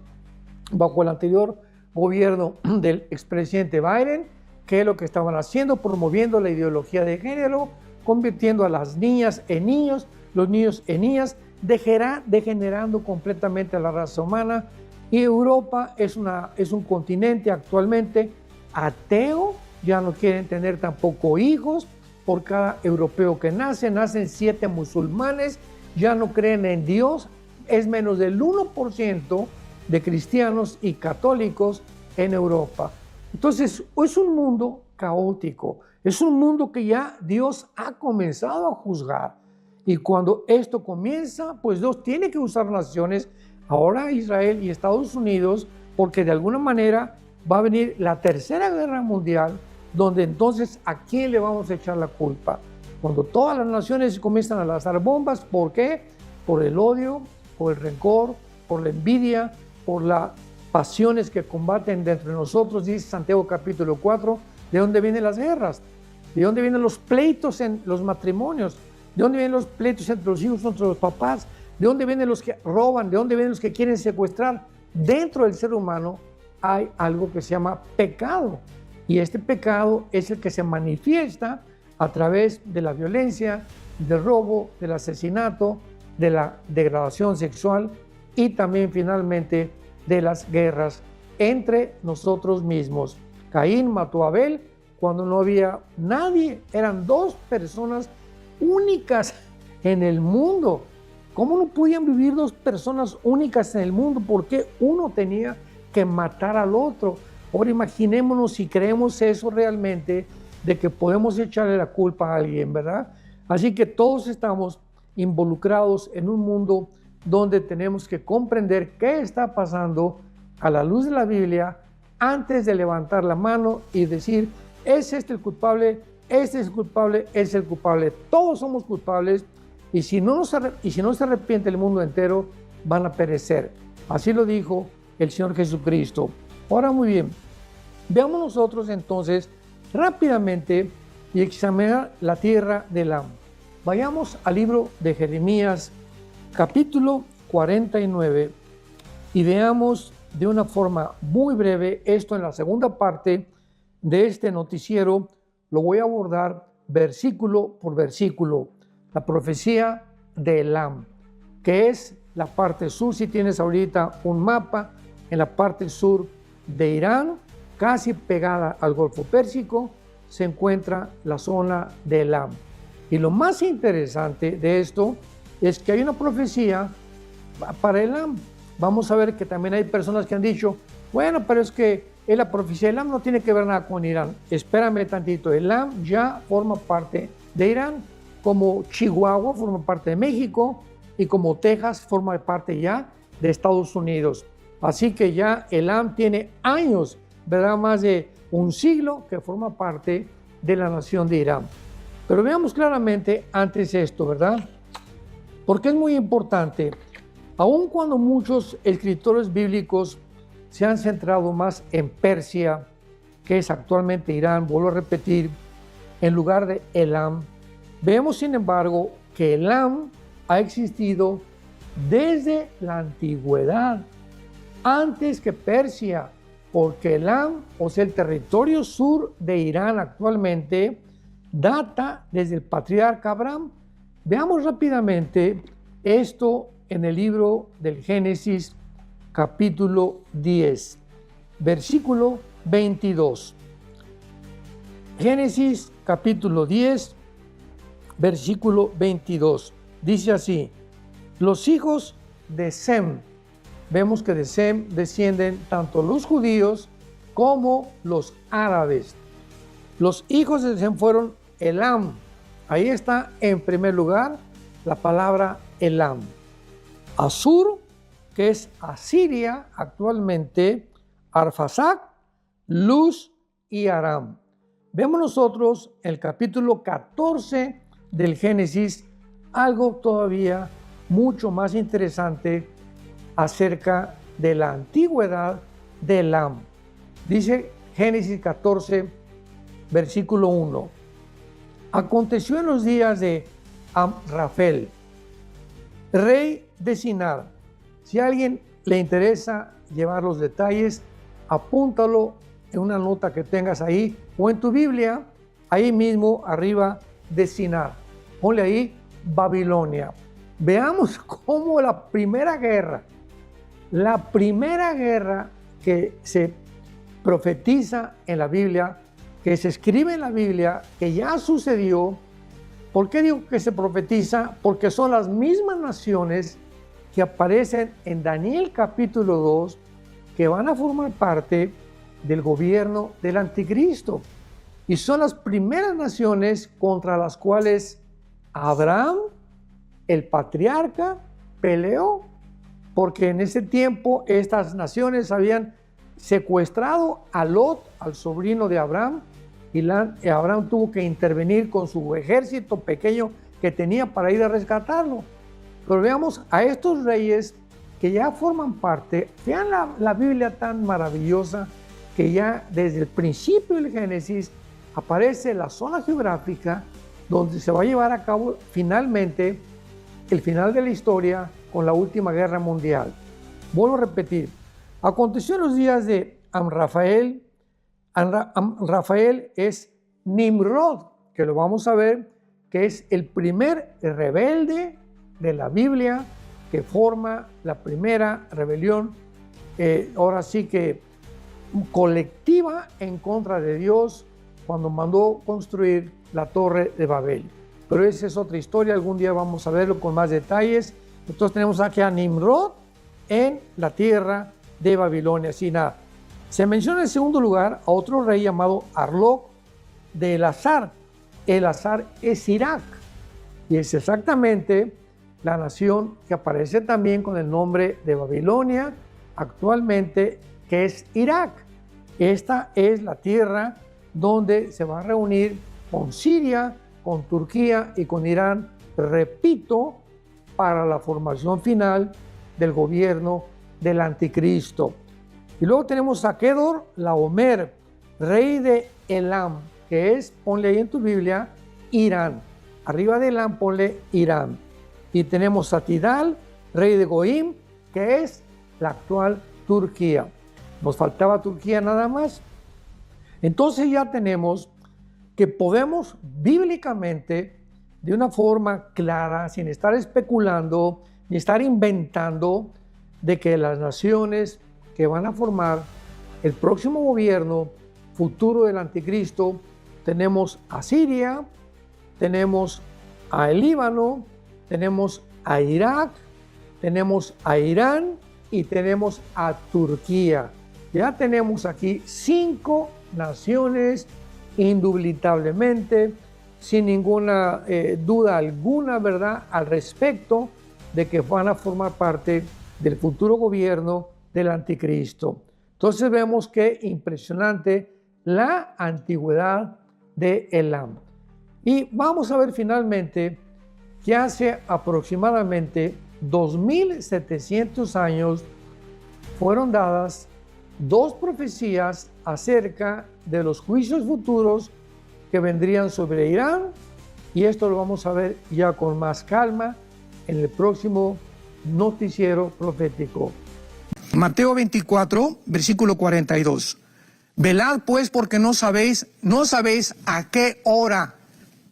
Bajo el anterior gobierno del expresidente Biden, que es lo que estaban haciendo, promoviendo la ideología de género, convirtiendo a las niñas en niños, los niños en niñas, degenerando completamente a la raza humana. Y Europa es un continente actualmente ateo, ya no quieren tener tampoco hijos. Por cada europeo que nacen 7 musulmanes, ya no creen en Dios. Es menos del 1% de cristianos y católicos en Europa. Entonces, es un mundo caótico, es un mundo que ya Dios ha comenzado a juzgar. Y cuando esto comienza, pues Dios tiene que usar naciones, ahora Israel y Estados Unidos, porque de alguna manera va a venir la tercera guerra mundial, donde entonces ¿a quién le vamos a echar la culpa? Cuando todas las naciones comienzan a lanzar bombas, ¿por qué? Por el odio, por el rencor, por la envidia, por las pasiones que combaten dentro de nosotros. Dice Santiago capítulo 4, ¿de dónde vienen las guerras? ¿De dónde vienen los pleitos en los matrimonios? ¿De dónde vienen los pleitos entre los hijos, entre los papás? ¿De dónde vienen los que roban? ¿De dónde vienen los que quieren secuestrar? Dentro del ser humano hay algo que se llama pecado. Y este pecado es el que se manifiesta a través de la violencia, del robo, del asesinato, de la degradación sexual y también finalmente de las guerras entre nosotros mismos. Caín mató a Abel cuando no había nadie, eran 2 personas únicas en el mundo. ¿Cómo no podían vivir 2 personas únicas en el mundo? ¿Por qué uno tenía que matar al otro? Ahora imaginémonos si creemos eso realmente, de que podemos echarle la culpa a alguien, ¿verdad? Así que todos estamos involucrados en un mundo donde tenemos que comprender qué está pasando a la luz de la Biblia antes de levantar la mano y decir, ¿es este el culpable? Este es el culpable, es el culpable. Todos somos culpables y si no se arrepiente el mundo entero, van a perecer. Así lo dijo el Señor Jesucristo. Ahora muy bien, veamos nosotros entonces rápidamente y examinar la tierra de Elam. Vayamos al libro de Jeremías, capítulo 49, y veamos de una forma muy breve esto. En la segunda parte de este noticiero lo voy a abordar versículo por versículo. La profecía de Elam, que es la parte sur. Si tienes ahorita un mapa, en la parte sur de Irán, casi pegada al Golfo Pérsico, se encuentra la zona de Elam. Y lo más interesante de esto es que hay una profecía para Elam. Vamos a ver que también hay personas que han dicho, bueno, pero es que la profecía de Elam no tiene que ver nada con Irán. Espérame tantito, Elam ya forma parte de Irán, como Chihuahua forma parte de México y como Texas forma parte ya de Estados Unidos. Así que ya Elam tiene años, ¿verdad? Más de un siglo que forma parte de la nación de Irán. Pero veamos claramente antes esto, ¿verdad? Porque es muy importante. Aun cuando muchos escritores bíblicos se han centrado más en Persia, que es actualmente Irán, vuelvo a repetir, en lugar de Elam, vemos sin embargo que Elam ha existido desde la antigüedad, antes que Persia, porque Elam, o sea, el territorio sur de Irán actualmente, data desde el patriarca Abraham. Veamos rápidamente esto en el libro del Génesis, capítulo 10, versículo 22. Génesis, capítulo 10, versículo 22. Dice así, los hijos de Sem. Vemos que de Sem descienden tanto los judíos como los árabes. Los hijos de Sem fueron Elam. Ahí está en primer lugar la palabra Elam. Asur, que es Asiria actualmente, Arfaxad, Luz y Aram. Vemos nosotros el capítulo 14 del Génesis algo todavía mucho más interesante acerca de la antigüedad de Elam. Dice Génesis 14, versículo 1. Aconteció en los días de Amrafel, rey de Sinar. Si a alguien le interesa llevar los detalles, apúntalo en una nota que tengas ahí o en tu Biblia, ahí mismo arriba de Sinar. Ponle ahí Babilonia. Veamos cómo la primera guerra que se profetiza en la Biblia, que se escribe en la Biblia, que ya sucedió. ¿Por qué digo que se profetiza? Porque son las mismas naciones que aparecen en Daniel capítulo 2, que van a formar parte del gobierno del anticristo. Y son las primeras naciones contra las cuales Abraham, el patriarca, peleó, porque en ese tiempo estas naciones habían secuestrado a Lot, al sobrino de Abraham, y Abraham tuvo que intervenir con su ejército pequeño que tenía para ir a rescatarlo. Pero veamos a estos reyes que ya forman parte. Vean la Biblia tan maravillosa que ya desde el principio del Génesis aparece la zona geográfica donde se va a llevar a cabo finalmente el final de la historia con la última guerra mundial. Vuelvo a repetir, aconteció en los días de Amrafael. Amrafael es Nimrod, que lo vamos a ver, que es el primer rebelde de la Biblia que forma la primera rebelión, ahora sí que colectiva en contra de Dios, cuando mandó construir la Torre de Babel. Pero esa es otra historia, algún día vamos a verlo con más detalles. Entonces tenemos aquí a Nimrod en la tierra de Babilonia. Sinar. Se menciona en segundo lugar a otro rey llamado Arloc de Elazar. Elazar es Irak y es exactamente la nación que aparece también con el nombre de Babilonia actualmente, que es Irak. Esta es la tierra donde se va a reunir con Siria, con Turquía y con Irán, repito, para la formación final del gobierno del anticristo. Y luego tenemos a Kedor Laomer, rey de Elam, que es, ponle ahí en tu Biblia, Irán. Arriba de Elam ponle Irán. Y tenemos a Tidal, rey de Goim, que es la actual Turquía. Nos faltaba Turquía nada más. Entonces ya tenemos que podemos bíblicamente, de una forma clara, sin estar especulando ni estar inventando, de que las naciones que van a formar el próximo gobierno futuro del anticristo, tenemos a Siria, tenemos a el Líbano, tenemos a Irak, tenemos a Irán y tenemos a Turquía. Ya tenemos aquí 5 naciones indubitablemente, sin ninguna duda alguna, ¿verdad?, al respecto de que van a formar parte del futuro gobierno del anticristo. Entonces vemos que impresionante la antigüedad de Elam. Y vamos a ver finalmente que hace aproximadamente 2700 años fueron dadas 2 profecías acerca de los juicios futuros que vendrían sobre Irán, y esto lo vamos a ver ya con más calma en el próximo noticiero profético. Mateo 24, versículo 42. Velad pues, porque no sabéis a qué hora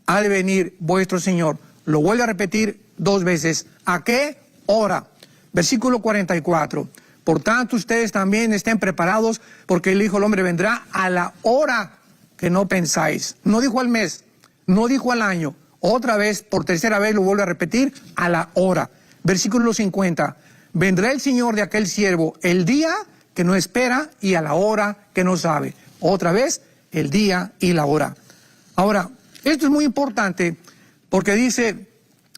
ha de venir vuestro Señor. Lo vuelvo a repetir 2 veces. ¿A qué hora? Versículo 44. Por tanto, ustedes también estén preparados, porque el Hijo del Hombre vendrá a la hora que no pensáis. No dijo al mes, no dijo al año. Otra vez, por tercera vez, lo vuelvo a repetir, a la hora. Versículo 50. Vendrá el Señor de aquel siervo el día que no espera y a la hora que no sabe. Otra vez, el día y la hora. Ahora, esto es muy importante porque dice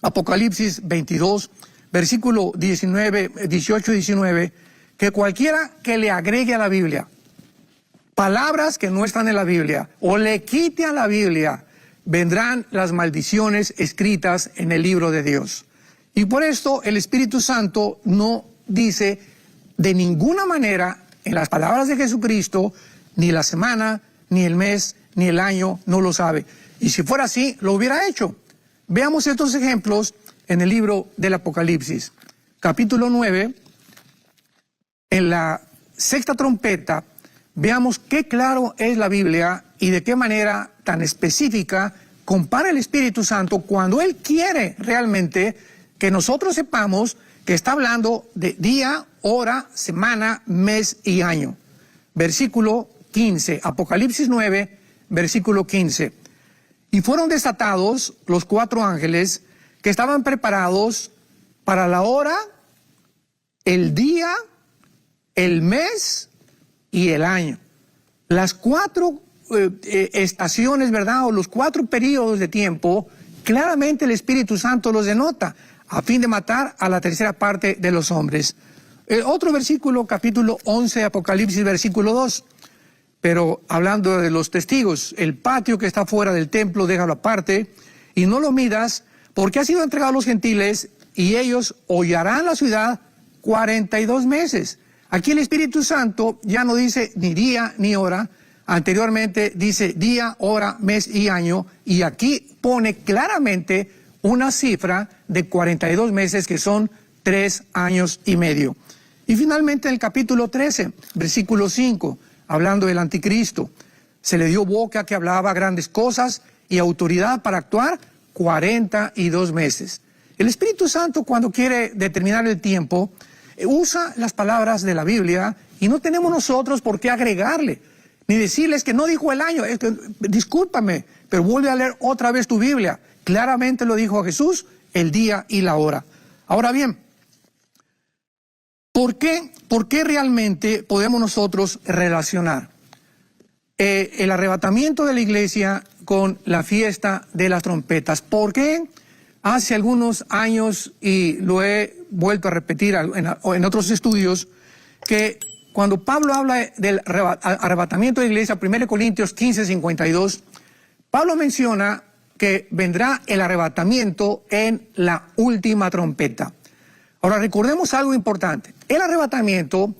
Apocalipsis 22, versículo 18 y 19, que cualquiera que le agregue a la Biblia palabras que no están en la Biblia o le quite a la Biblia, vendrán las maldiciones escritas en el libro de Dios. Y por esto el Espíritu Santo no dice de ninguna manera en las palabras de Jesucristo ni la semana, ni el mes, ni el año, no lo sabe. Y si fuera así, lo hubiera hecho. Veamos estos ejemplos en el libro del Apocalipsis. Capítulo 9, en la sexta trompeta, veamos qué claro es la Biblia y de qué manera tan específica compara el Espíritu Santo cuando Él quiere realmente que nosotros sepamos que está hablando de día, hora, semana, mes y año. Versículo 15, Apocalipsis 9, versículo 15. Y fueron desatados los 4 ángeles que estaban preparados para la hora, el día, el mes y el año. Las 4 estaciones, ¿verdad? O los 4 periodos de tiempo, claramente el Espíritu Santo los denota, a fin de matar a la tercera parte de los hombres. Otro versículo, capítulo 11, Apocalipsis, versículo 2. Pero hablando de los testigos, el patio que está fuera del templo, déjalo aparte, y no lo midas, porque ha sido entregado a los gentiles, y ellos hollarán la ciudad 42 meses. Aquí el Espíritu Santo ya no dice ni día ni hora, anteriormente dice día, hora, mes y año, y aquí pone claramente una cifra de 42 meses que son 3 años y medio. Y finalmente en el capítulo 13, versículo 5, hablando del anticristo, se le dio boca que hablaba grandes cosas y autoridad para actuar 42 meses. El Espíritu Santo, cuando quiere determinar el tiempo, usa las palabras de la Biblia y no tenemos nosotros por qué agregarle, ni decirles que no dijo el año. Discúlpame, pero vuelve a leer otra vez tu Biblia. Claramente lo dijo Jesús, el día y la hora. Ahora bien, ¿por qué realmente podemos nosotros relacionar el arrebatamiento de la iglesia con la fiesta de las trompetas? ¿Por qué hace algunos años, y lo he vuelto a repetir en otros estudios, que cuando Pablo habla del arrebatamiento de la iglesia, 1 Corintios 15, 52, Pablo menciona que vendrá el arrebatamiento en la última trompeta. Ahora recordemos algo importante. El arrebatamiento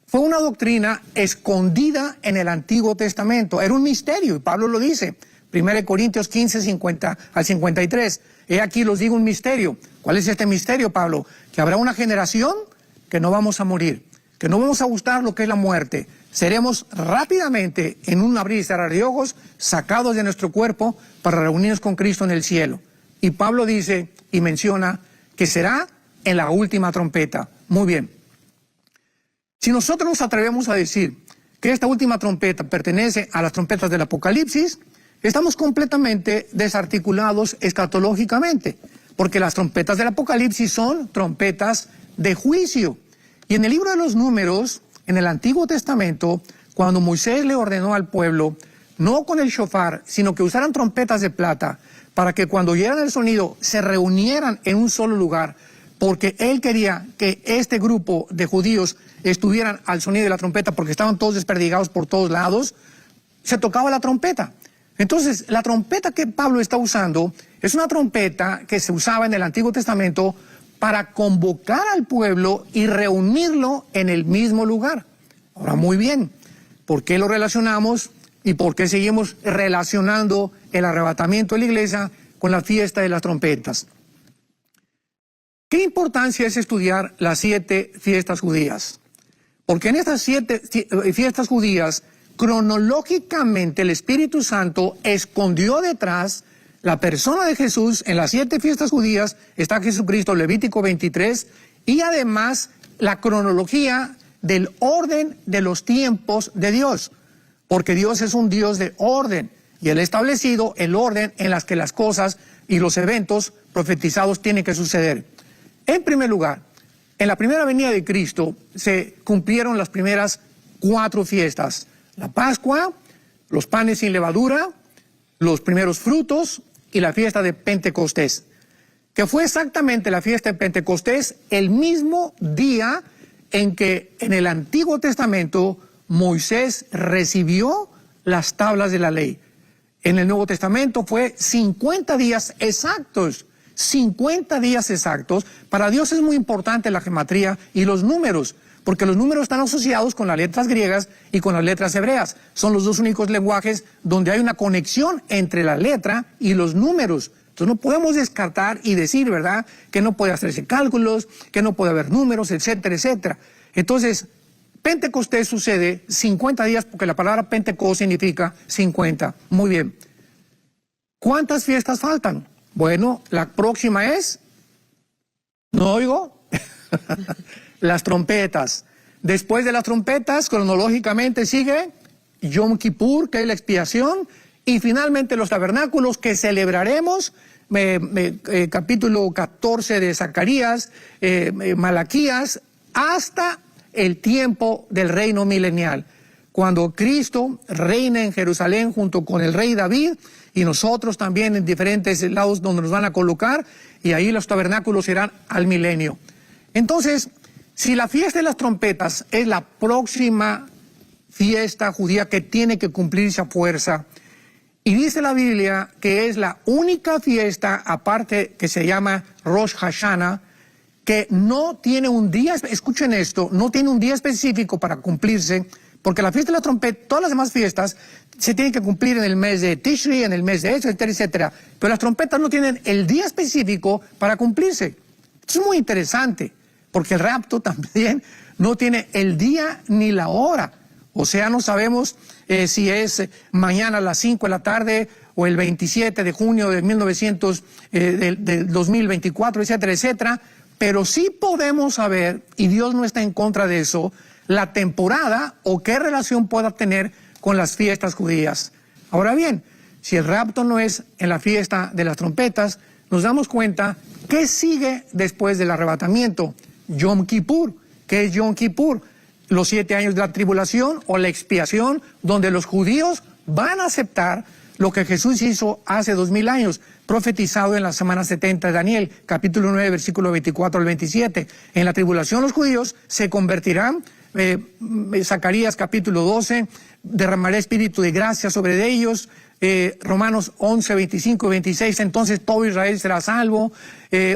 fue una doctrina escondida en el Antiguo Testamento. Era un misterio, y Pablo lo dice. 1 Corintios 15, 50 al 53. He aquí los digo un misterio. ¿Cuál es este misterio, Pablo? Que habrá una generación que no vamos a morir, que no vamos a gustar lo que es la muerte. Seremos rápidamente, en un abrir y cerrar de ojos, sacados de nuestro cuerpo para reunirnos con Cristo en el cielo. Y Pablo dice y menciona que será en la última trompeta. Muy bien. Si nosotros nos atrevemos a decir que esta última trompeta pertenece a las trompetas del Apocalipsis, estamos completamente desarticulados escatológicamente, porque las trompetas del Apocalipsis son trompetas de juicio. Y en el libro de los Números, en el Antiguo Testamento, cuando Moisés le ordenó al pueblo, no con el shofar, sino que usaran trompetas de plata, para que cuando oyeran el sonido se reunieran en un solo lugar, porque él quería que este grupo de judíos estuvieran al sonido de la trompeta, porque estaban todos desperdigados por todos lados, se tocaba la trompeta. Entonces, la trompeta que Pablo está usando es una trompeta que se usaba en el Antiguo Testamento para convocar al pueblo y reunirlo en el mismo lugar. Ahora, muy bien, ¿por qué lo relacionamos y por qué seguimos relacionando el arrebatamiento de la iglesia con la fiesta de las trompetas? ¿Qué importancia es estudiar las 7 fiestas judías? Porque en estas 7 fiestas judías, cronológicamente el Espíritu Santo escondió detrás la persona de Jesús. En las 7 fiestas judías está Jesucristo, Levítico 23, y además la cronología del orden de los tiempos de Dios, porque Dios es un Dios de orden, y Él ha establecido el orden en las que las cosas y los eventos profetizados tienen que suceder. En primer lugar, en la primera venida de Cristo se cumplieron las primeras 4 fiestas: la Pascua, los panes sin levadura, los primeros frutos y la fiesta de Pentecostés, que fue exactamente la fiesta de Pentecostés el mismo día en que en el Antiguo Testamento Moisés recibió las tablas de la ley. En el Nuevo Testamento fue 50 días exactos. 50 días exactos. Para Dios es muy importante la gematría y los números, porque los números están asociados con las letras griegas y con las letras hebreas. Son los dos únicos lenguajes donde hay una conexión entre la letra y los números. Entonces no podemos descartar y decir, ¿verdad?, que no puede hacerse cálculos, que no puede haber números, etcétera, etcétera. Entonces, Pentecostés sucede 50 días, porque la palabra Pentecostés significa 50. Muy bien. ¿Cuántas fiestas faltan? Bueno, la próxima es, ¿no oigo? Las trompetas. Después de las trompetas, cronológicamente sigue Yom Kippur, que es la expiación, y finalmente los tabernáculos que celebraremos, capítulo 14 de Zacarías, Malaquías, hasta el tiempo del reino milenial, cuando Cristo reina en Jerusalén junto con el rey David, y nosotros también en diferentes lados donde nos van a colocar, y ahí los tabernáculos serán al milenio. Entonces, si la fiesta de las trompetas es la próxima fiesta judía que tiene que cumplirse a fuerza, y dice la Biblia que es la única fiesta, aparte que se llama Rosh Hashanah, que no tiene un día, escuchen esto, no tiene un día específico para cumplirse, porque la fiesta de la trompeta, todas las demás fiestas, se tienen que cumplir en el mes de Tishri, en el mes de etcétera, etcétera. Pero las trompetas no tienen el día específico para cumplirse. Esto es muy interesante, porque el rapto también no tiene el día ni la hora. O sea, no sabemos si es mañana a las 5 de la tarde o el 27 de junio de del 2024, etcétera, etcétera. Pero sí podemos saber, y Dios no está en contra de eso, la temporada o qué relación pueda tener con las fiestas judías. Ahora bien, si el rapto no es en la fiesta de las trompetas, nos damos cuenta que sigue después del arrebatamiento. Yom Kippur. ¿Qué es Yom Kippur? Los 7 años de la tribulación o la expiación, donde los judíos van a aceptar lo que Jesús hizo hace 2000 años, profetizado en la semana 70 de Daniel, capítulo 9, versículo 24 al 27. En la tribulación los judíos se convertirán, Zacarías capítulo 12, derramaré espíritu de gracia sobre ellos, Romanos 11, 25 y 26, entonces todo Israel será salvo,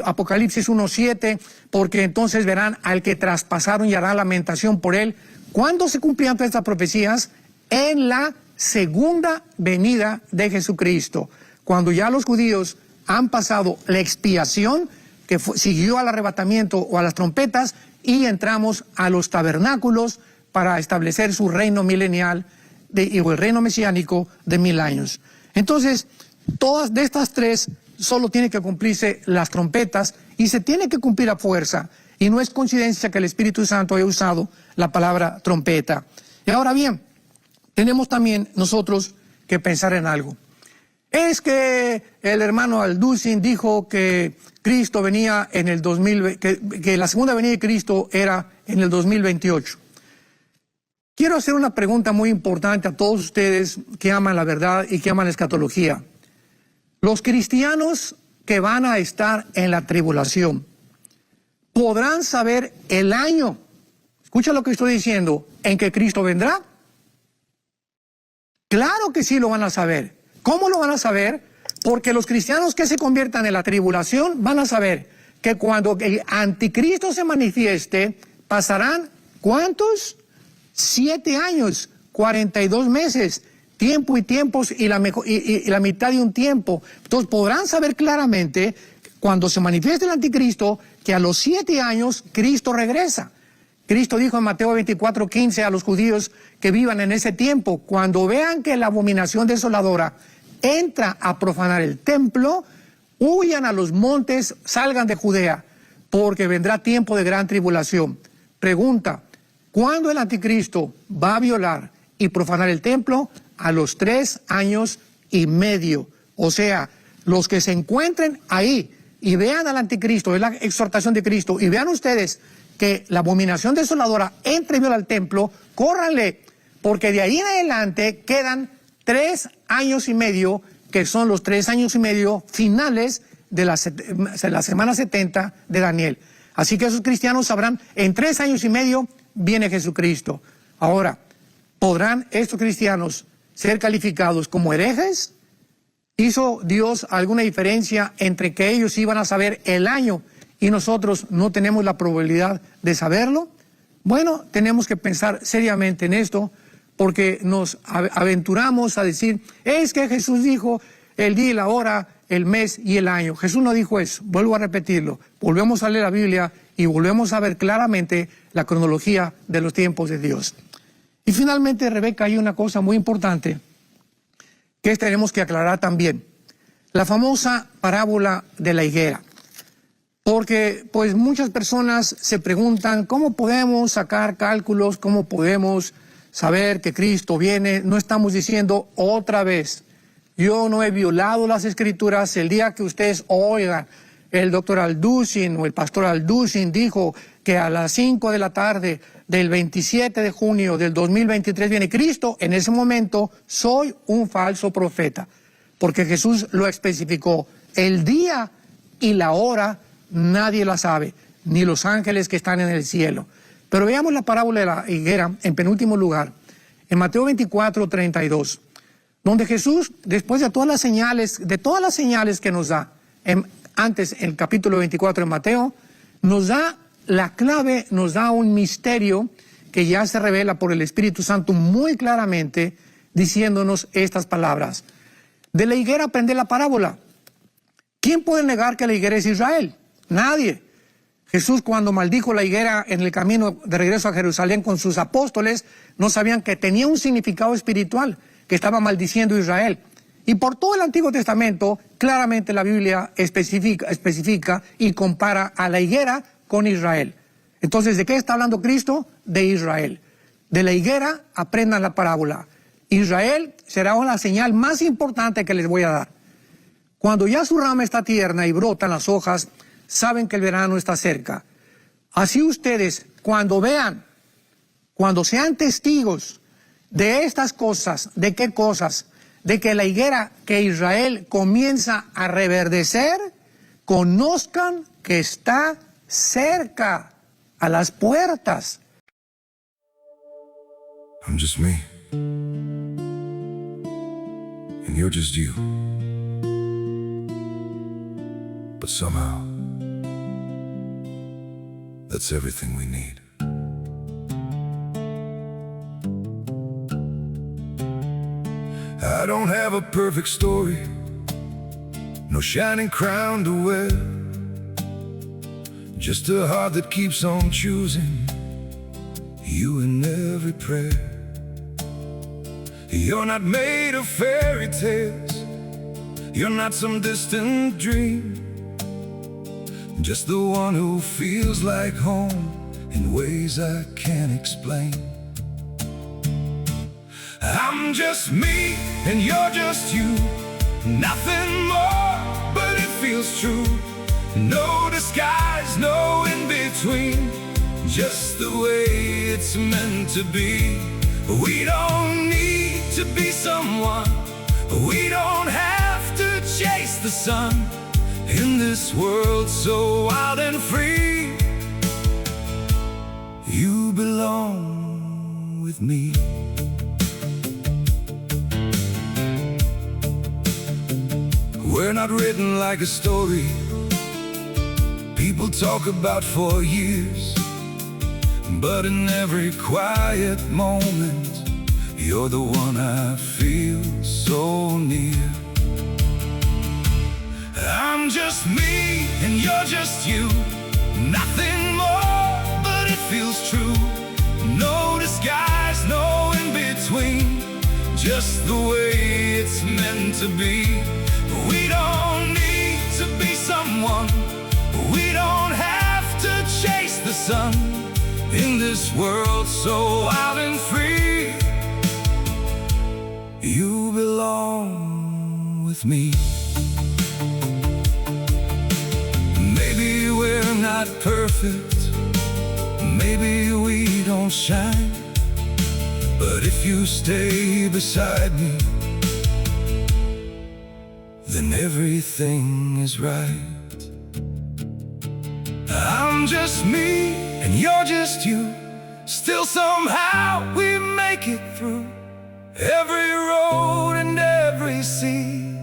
Apocalipsis 1, 7, porque entonces verán al que traspasaron y hará lamentación por él. ¿Cuándo se cumplían todas estas profecías? En la segunda venida de Jesucristo, cuando ya los judíos han pasado la expiación que siguió al arrebatamiento o a las trompetas, y entramos a los tabernáculos para establecer su reino milenial o el reino mesiánico de 1000 años. Entonces, todas de estas tres solo tienen que cumplirse las trompetas y se tiene que cumplir a fuerza. Y no es coincidencia que el Espíritu Santo haya usado la palabra trompeta. Y ahora bien, tenemos también nosotros que pensar en algo. Es que el hermano Alducin dijo que Cristo venía en el 2020, que la segunda venida de Cristo era en el 2028. Quiero hacer una pregunta muy importante a todos ustedes que aman la verdad y que aman la escatología. Los cristianos que van a estar en la tribulación, ¿podrán saber el año, escucha lo que estoy diciendo, en que Cristo vendrá? Claro que sí lo van a saber. ¿Cómo lo van a saber? Porque los cristianos que se conviertan en la tribulación van a saber que cuando el anticristo se manifieste, pasarán, ¿cuántos? 7 años, 42 meses, tiempo y tiempos y la mitad de un tiempo. Entonces podrán saber claramente, cuando se manifieste el anticristo, que a los 7 años Cristo regresa. Cristo dijo en Mateo 24:15 a los judíos que vivan en ese tiempo, cuando vean que la abominación desoladora entra a profanar el templo, huyan a los montes, salgan de Judea, porque vendrá tiempo de gran tribulación. Pregunta, ¿cuándo el anticristo va a violar y profanar el templo? A los 3 años y medio. O sea, los que se encuentren ahí y vean al anticristo, es la exhortación de Cristo, y vean ustedes que la abominación desoladora entre y viola el templo, córranle, porque de ahí en adelante quedan 3 años y medio, que son los 3 años y medio finales de la semana 70 de Daniel. Así que esos cristianos sabrán, en 3 años y medio viene Jesucristo. Ahora, ¿podrán estos cristianos ser calificados como herejes? ¿Hizo Dios alguna diferencia entre que ellos iban a saber el año y nosotros no tenemos la probabilidad de saberlo? Bueno, tenemos que pensar seriamente en esto, porque nos aventuramos a decir, es que Jesús dijo el día y la hora, el mes y el año. Jesús no dijo eso, vuelvo a repetirlo. Volvemos a leer la Biblia y volvemos a ver claramente la cronología de los tiempos de Dios. Y finalmente, Rebeca, hay una cosa muy importante que tenemos que aclarar también. La famosa parábola de la higuera. Porque pues muchas personas se preguntan cómo podemos sacar cálculos, cómo podemos saber que Cristo viene. No estamos diciendo otra vez, yo no he violado las Escrituras. El día que ustedes oigan el doctor Alducin o el pastor Alducin dijo que a las 5 de la tarde del 27 de junio del 2023 viene Cristo, en ese momento soy un falso profeta, porque Jesús lo especificó. El día y la hora nadie la sabe, ni los ángeles que están en el cielo. Pero veamos la parábola de la higuera en penúltimo lugar, en Mateo 24, 32, donde Jesús, después de todas las señales que nos da, antes en el capítulo 24 de Mateo, nos da la clave, nos da un misterio que ya se revela por el Espíritu Santo muy claramente, diciéndonos estas palabras. De la higuera aprende la parábola. ¿Quién puede negar que la higuera es Israel? Nadie. Jesús, cuando maldijo la higuera en el camino de regreso a Jerusalén con sus apóstoles, no sabían que tenía un significado espiritual, que estaba maldiciendo a Israel. Y por todo el Antiguo Testamento, claramente la Biblia especifica y compara a la higuera con Israel. Entonces, ¿de qué está hablando Cristo? De Israel. De la higuera aprendan la parábola. Israel será una señal más importante que les voy a dar. Cuando ya su rama está tierna y brotan las hojas, saben que el verano está cerca. Así ustedes, cuando vean, cuando sean testigos de estas cosas, ¿de qué cosas? De que la higuera, que Israel comienza a reverdecer, conozcan que está cerca, a las puertas. I'm just me, and you're just you. But somehow, that's everything we need. I don't have a perfect story, no shining crown to wear, just a heart that keeps on choosing you in every prayer. You're not made of fairy tales, you're not some distant dream, just the one who feels like home in ways I can't explain. I'm just me and you're just you, nothing more, but it feels true. No disguise, no in-between, just the way it's meant to be. We don't need to be someone, we don't have to chase the sun. In this world so wild and free, you belong with me. We're not written like a story people talk about for years, but in every quiet moment, you're the one I feel so near. I'm just me and you're just you, nothing more, but it feels true. No disguise, no in-between, just the way it's meant to be. We don't need to be someone, we don't have to chase the sun. In this world so wild and free, you belong with me. Maybe we're not perfect, maybe we don't shine, but if you stay beside me, then everything is right. I'm just me and you're just you, still somehow we make it through every road and every sea.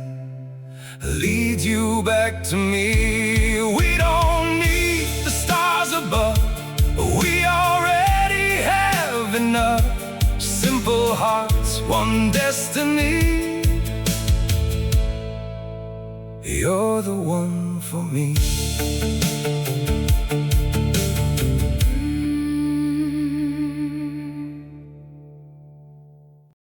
Lead you back to me. We don't need the stars above, we already You're the one for me.